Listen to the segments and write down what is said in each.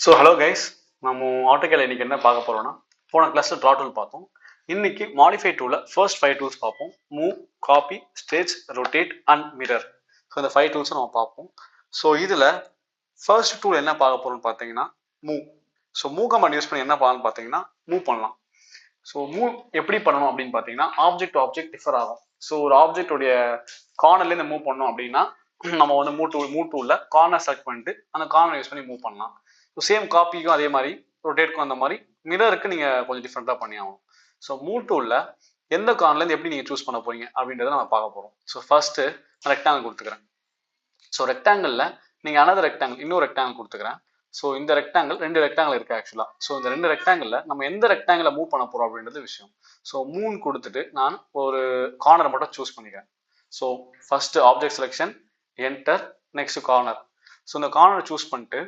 So hello guys, நம்ம ஆட்டோகேல இன்னைக்கு என்ன பார்க்க போறோம்னா, போன கிளாஸ்ல ட்ரா டூல் பார்த்தோம். இன்னைக்கு மாடிஃபை டூல்ல ஃபர்ஸ்ட் 5 டூல்ஸ் பார்ப்போம். Move, copy, stretch, rotate and mirror. So இந்த 5 டூல்ஸும் நம்ம பார்ப்போம். ஸோ இதுல ஃபர்ஸ்ட் டூல் என்ன பார்க்க போறோம்னு பார்த்தீங்கன்னா move. So move command use பண்ணி என்ன பண்ணலாம்னு பார்த்தீங்கன்னா மூவ் பண்ணலாம். ஸோ மூவ் எப்படி பண்ணணும் அப்படின்னு பார்த்தீங்கன்னா ஆப்ஜெக்ட் டு ஆப்ஜெக்ட் டிஃபர் ஆகும். ஸோ ஒரு ஆப்ஜெக்டோடைய கார்னர்லேருந்து மூவ் பண்ணோம் அப்படின்னா நம்ம வந்து மூவ் டூல்ல கார்னர் செலக்ட் பண்ணிட்டு அந்த கார்னர் யூஸ் பண்ணி மூவ் பண்ணலாம். ஸோ சேம் காப்பிக்கும் அதே மாதிரி ரொட்டேட்க்கும் அந்த மாதிரி மிரருக்கு நீங்கள் கொஞ்சம் டிஃப்ரெண்ட்டாக பண்ணி ஆகும். ஸோ மூவ் டூலில் எந்த கார்னர்லேருந்து எப்படி நீங்கள் சூஸ் பண்ண போறீங்க அப்படின்றத நம்ம பார்க்க போகிறோம். ஸோ ஃபர்ஸ்ட் ரெக்டாங்கிள் கொடுத்துக்கிறேன். ஸோ ரெக்டாங்கிளில் நீங்கள் அனதர் ரெக்டாங்கிள் இன்னொரு ரெக்டாங்கிள் கொடுத்துக்கிறேன். ஸோ இந்த ரெக்டாங்கிள் 2 ரெக்டாங்கிள் இருக்கு ஆக்சுவலாக. ஸோ இந்த 2 ரெக்டாங்கிளில் நம்ம எந்த ரெக்டாங்கிளை மூவ் பண்ண போகிறோம் அப்படின்றது விஷயம். ஸோ மூணு கொடுத்துட்டு நான் ஒரு கார்னரை மட்டும் சூஸ் பண்ணிக்கிறேன். So first object selection, enter, next corner. So இந்த கார்னரை சூஸ் பண்ணிட்டு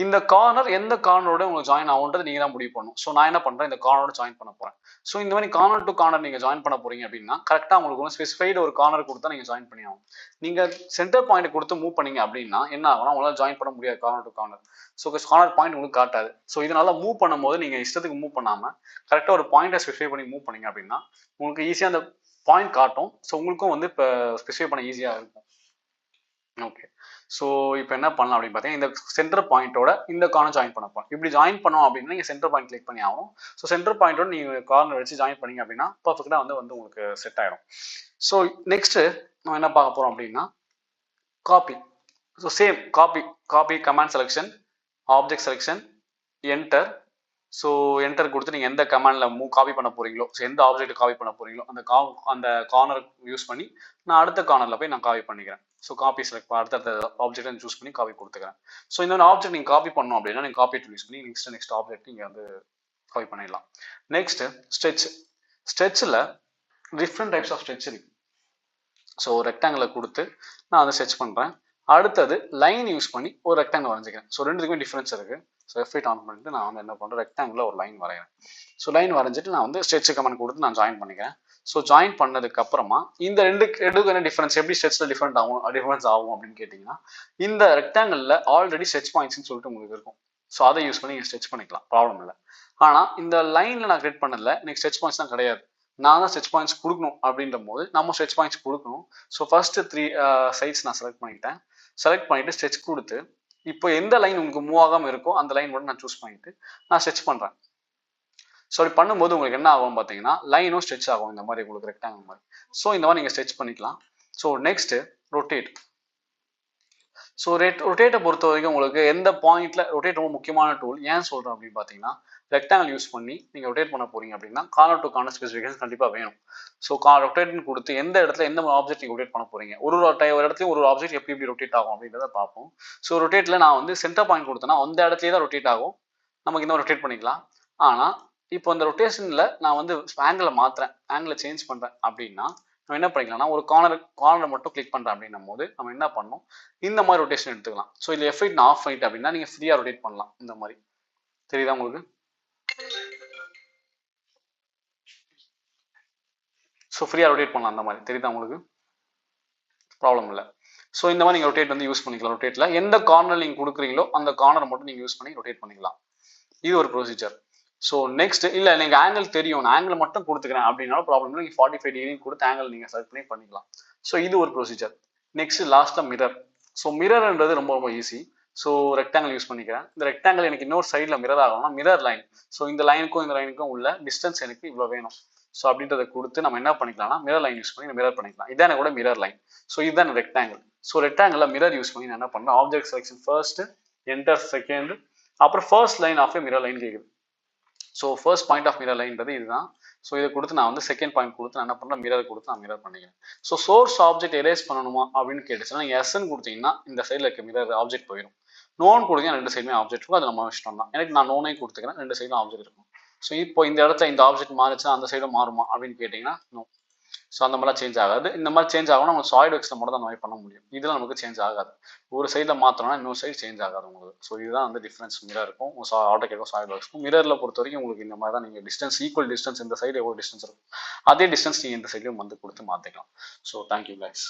இந்த கார்னர் எந்த கார்னரோட உங்களுக்கு ஜாயின் ஆகுன்றது நீங்க தான் முடிவு பண்ணணும். ஸோ நான் என்ன பண்றேன், இந்த கார்னரோட ஜாயின் பண்ண போறேன். ஸோ இந்த மாதிரி கார்னர் டு கார்னர் நீங்க ஜாயின் பண்ண போறீங்க அப்படின்னா கரெக்டா உங்களுக்கு ஒரு ஸ்பெசிஃபைடு ஒரு கார்னர் கொடுத்தா நீங்க ஜாயின் பண்ணி ஆகும். நீங்க சென்டர் பாயிண்ட் கொடுத்து மூவ் பண்ணீங்க அப்படின்னா என்ன ஆகும்னா உங்களால ஜாயின் பண்ண முடியாது corner to corner. So corner point உங்களுக்கு காட்டாது. ஸோ இதனால மூவ் பண்ணும்போது நீங்க இஷ்டத்துக்கு மூவ் பண்ணாம கரெக்டா ஒரு பாயிண்டை ஸ்பெசிஃபை பண்ணி மூவ் பண்ணீங்க அப்படின்னா உங்களுக்கு ஈஸியா அந்த பாயிண்ட் காட்டும். ஸோ உங்களுக்கும் வந்து இப்போ ஸ்பெசிஃபை பண்ண ஈஸியா இருக்கும். ஓகே, ஸோ இப்போ என்ன பண்ணலாம் அப்படின்னு பார்த்தீங்கன்னா இந்த சென்டர் பாயிண்டோட இந்த கார்னர் ஜாயின் பண்ண போகிறோம். இப்படி ஜாயின் பண்ணோம் அப்படின்னா நீங்கள் சென்டர் பாயிண்ட் கிளிக் பண்ணி ஆகும். ஸோ சென்டர் பாயிண்டோட நீங்கள் கார்னர் வச்சு ஜாயின் பண்ணீங்க அப்படின்னா பர்ஃபெக்டாக வந்து உங்களுக்கு செட் ஆகிடும். ஸோ நெக்ஸ்ட் நம்ம என்ன பார்க்க போகிறோம் அப்படின்னா copy. So same copy command selection, object selection, enter. So enter கொடுத்து நீங்கள் எந்த கமாண்டில் காப்பி பண்ண போறீங்களோ, ஸோ எந்த ஆப்ஜெக்ட் காப்பி பண்ண போறீங்களோ அந்த கார்னர் யூஸ் பண்ணி நான் அடுத்த கார்னரில் போய் நான் காப்பி பண்ணிக்கிறேன். ஸோ காப்பி செலக்ட் அடுத்த ஆப்ஜெக்ட் சூஸ் பண்ணி காப்பி கொடுத்துக்கிறேன். ஸோ இந்த ஆப்ஜெக்ட் நீங்கள் காப்பி பண்ணணும் அப்படின்னா நீங்கள் காப்பி டூல் யூஸ் பண்ணி நெக்ஸ்ட் ஆப்ஜெக்ட் நீங்கள் வந்து காப்பி பண்ணிடலாம். நெக்ஸ்ட் ஸ்ட்ரெச்சில் டிஃப்ரெண்ட் டைப்ஸ் ஆஃப் ஸ்ட்ரெச் இருக்கு. ஸோ ரெக்டாங்கிளை கொடுத்து நான் வந்து ஸ்ட்ரெச் பண்ணுறேன். அடுத்தது லைன் யூஸ் பண்ணி ஒரு ரெக்டாங்கிள் வரைஞ்சிக்கிறேன். ஸோ ரெண்டுக்குமே டிஃப்ரென்ஸ் இருக்கு. ஸோ எஃபெக்ட் ஆன் பண்ணிட்டு நான் வந்து என்ன பண்ணுறேன், ரெக்டாங்கிளில் ஒரு லைன் வரைகிறேன். ஸோ லைன் வரைஞ்சிட்டு நான் வந்து ஸ்ட்ரெச் கமெண்ட் கொடுத்து நான் ஜாயின் பண்ணிக்கிறேன். ஸோ ஜாயின் பண்ணதுக்கு அப்புறமா இந்த ரெண்டுக்கும் என்ன டிஃபரன்ஸ், எப்படி ஸ்ட்ரெச்சில் டிஃபரன்ஸ் ஆகும் அப்படின்னு கேட்டிங்கன்னா இந்த ரெக்டாங்கிளில் ஆல்ரெடி ஸ்ட்ரெச் பாயிண்ட்ஸ்னு சொல்லிட்டு உங்களுக்கு இருக்கும். ஸோ அதை யூஸ் பண்ணி நீங்கள் ஸ்ட்ரெச் பண்ணிக்கலாம், ப்ராப்ளம் இல்லை. ஆனால் இந்த லைனில் நான் கிரியேட் பண்ணதில்ல, எனக்கு ஸ்ட்ரெச் பாயிண்ட்ஸ் தான் கிடையாது. நான் தான் ஸ்ட்ரெச் பாயிண்ட்ஸ் கொடுக்கணும் அப்படின்ற போது நம்ம ஸ்ட்ரெச் பாயிண்ட்ஸ் கொடுக்கணும். ஸோ ஃபர்ஸ்ட் 3 சைட்ஸ் நான் செலக்ட் பண்ணிட்டேன். செலக்ட் பண்ணிட்டு ஸ்ட்ரெச் கொடுத்து இப்போ எந்த லைன் உங்களுக்கு மூவ் ஆகாமல் இருக்கோ அந்த லைன் மட்டும் நான் சூஸ் பண்ணிட்டு நான் ஸ்ட்ரெச் பண்ணுறேன். ஸோ அப்படி பண்ணும்போது உங்களுக்கு என்ன ஆகும் பார்த்தீங்கன்னா லைனும் ஸ்ட்ரெச் ஆகும் இந்த மாதிரி உங்களுக்கு ரெக்டாங்கிள் மாதிரி. ஸோ இந்த மாதிரி நீங்கள் ஸ்ட்ரெச் பண்ணிக்கலாம். So next rotate. ஸோ ரொட்டேட்டை பொறுத்த வரைக்கும் உங்களுக்கு எந்த பாயிண்ட்ல ரொட்டேட் ரொம்ப முக்கியமான டூல். ஏன் சொல்கிறேன் அப்படின்னு பார்த்தீங்கன்னா ரெக்டாங்கிள் யூஸ் பண்ணி நீங்கள் ரொட்டேட் பண்ண போறீங்க அப்படின்னா கார்னர் டு கார்னர் ஸ்பெசிஃபிகேஷன் கண்டிப்பாக வேணும். ஸோ ரொட்டேட்னு கொடுத்து எந்த இடத்துல எந்த ஆப்ஜெக்ட் நீங்கள் ரொட்டேட் பண்ண போறீங்க, ஒரு இடத்துலையும் ஒரு ஆப்ஜெக்ட் எப்படி ரொட்டேட் ஆகும் அப்படின்றத பார்ப்போம். ஸோ ரொட்டேட்ல நான் வந்து சென்டர் பாயிண்ட் கொடுத்தேன்னா அந்த இடத்துலயே தான் ரொட்டேட் ஆகும். நமக்கு இன்னும் ரொட்டேட் பண்ணிக்கலாம். ஆனால் இப்போ இந்த ரொட்டேஷன்ல நான் வந்து ஆங்கிளை மாத்துறேன், ஆங்கிளை சேஞ்ச் பண்றேன் அப்படின்னா நம்ம என்ன பண்ணிக்கலாம்னா ஒரு கார்னர் மட்டும் கிளிக் பண்றேன் அப்படின்னும் போது நம்ம என்ன பண்ணணும், இந்த மாதிரி ரொட்டேஷன் எடுத்துக்கலாம். ஸோ இதுல எஃபெக்ட் ஆஃப் பண்ணிட்டு அப்படின்னா நீங்க ஃப்ரீயா ரொட்டேட் பண்ணலாம். இந்த மாதிரி தெரியுதா உங்களுக்கு? ஸோ ஃப்ரீயா ரொட்டேட் பண்ணலாம். அந்த மாதிரி தெரியுதா உங்களுக்கு? ப்ராப்ளம் இல்லை. ஸோ இந்த மாதிரி நீங்கள் ரொட்டேட் வந்து யூஸ் பண்ணிக்கலாம். ரொட்டேட்ல எந்த கார்னர் நீங்கள் கொடுக்குறீங்களோ அந்த கார்னர் மட்டும் நீங்கள் யூஸ் பண்ணி ரொட்டேட் பண்ணிக்கலாம். இது ஒரு ப்ரொசீஜர். ஸோ நெக்ஸ்ட் இல்லை நீங்கள் ஆங்கிள் தெரியும், நான் ஆங்கிள் மட்டும் கொடுத்துக்கிறேன் அப்படின்னாலும் ப்ராப்ளம் இல்லை. நீங்கள் 45 டிகிரி கொடுத்து ஆங்கிள் நீங்கள் செலக்ட் பண்ணி பண்ணிக்கலாம். ஸோ இது ஒரு ப்ரொசீஜர். நெக்ஸ்ட் லாஸ்ட்டாக மிரர். ஸோ மிரர்ன்றது ரொம்ப ரொம்ப ஈஸி. ஸோ ரெக்டாங்கிள் யூஸ் பண்ணிக்கிறேன். இந்த ரெக்டாங்கிள் எனக்கு இன்னொரு சைடில் மிரர் ஆகணும்னா மிரர் லைன். ஸோ இந்த லைனுக்கும் உள்ள டிஸ்டன்ஸ் எனக்கு இவ்வளோ வேணும். ஸோ அப்படின்றத கொடுத்து நம்ம என்ன பண்ணிக்கலாம்னா மிரர் லைன் யூஸ் பண்ணி மிரர் பண்ணிக்கலாம். இதான் கூட மிரர் லைன். ஸோ இதுதான் ரெக்டாங்கிள். ஸோ ரெக்டாங்கிளில் மிரர் யூஸ் பண்ணி நான் என்ன பண்ணுறேன், object selection first, enter second, அப்புறம் first line of mirror line கேட்குது. So first point of mirror லைன்றது இதுதான். ஸோ இதை கொடுத்து நான் வந்து செகண்ட் பாயிண்ட் கொடுத்து நான் என்ன பண்ணுறேன், மிரர் கொடுத்து நான் மிரர் பண்ணிக்கிறேன். ஸோ சோர்ஸ் ஆப்ஜெக்ட் எரேஸ் பண்ணணுமா அப்படின்னு கேட்டுச்சுன்னா நீங்கள் எஸ்ன்னு கொடுத்தீங்கன்னா இந்த சைடில் இருக்க மிரர் ஆப்ஜெக்ட் போயிடும். நோன் கொடுத்தீங்கன்னா 2 சைடுமே ஆப்ஜெக்ட் இருக்கும். அது நம்ம இஷ்டம் தான். எனக்கு நான் நோனே கொடுத்துக்கிறேன், 2 சைடும் ஆப்ஜெக்ட் இருக்கும். ஸோ இப்போ இந்த இடத்துல இந்த ஆப்ஜெக்ட் மாறிச்சுன்னா அந்த சைடும் மாறுமா அப்படின்னு கேட்டிங்கன்னா நோ. ஸோ அந்த மாதிரிலாம் சேஞ்ச் ஆகாது. இந்த மாதிரி சேஞ்ச் ஆகணும் நம்ம SolidWorksல மட்டும் தான் அந்த மாதிரி பண்ண முடியும். இதில் நமக்கு சேஞ்ச் ஆகாது. ஒரு சைடில் மாற்றணும்னா இன்னொரு சைடு சேஞ்ச் ஆகாது உங்களுக்கு. ஸோ இதுதான் வந்து டிஃப்ரென்ஸ் மிரர் இருக்கும் ஆட்டோகேடும் SolidWorksக்கும். மிரரில் பொறுத்த வரைக்கும் உங்களுக்கு இந்த மாதிரி தான் நீங்கள் டிஸ்டன்ஸ் ஈக்குவல் டிஸ்டன்ஸ் இந்த சைடு எவ்வளோ டிஸ்டன்ஸ் இருக்கும் அதே டிஸ்டன்ஸ் நீங்கள் இந்த சைட்லையும் வந்து கொடுத்து மாற்றிக்கலாம். So thank you guys.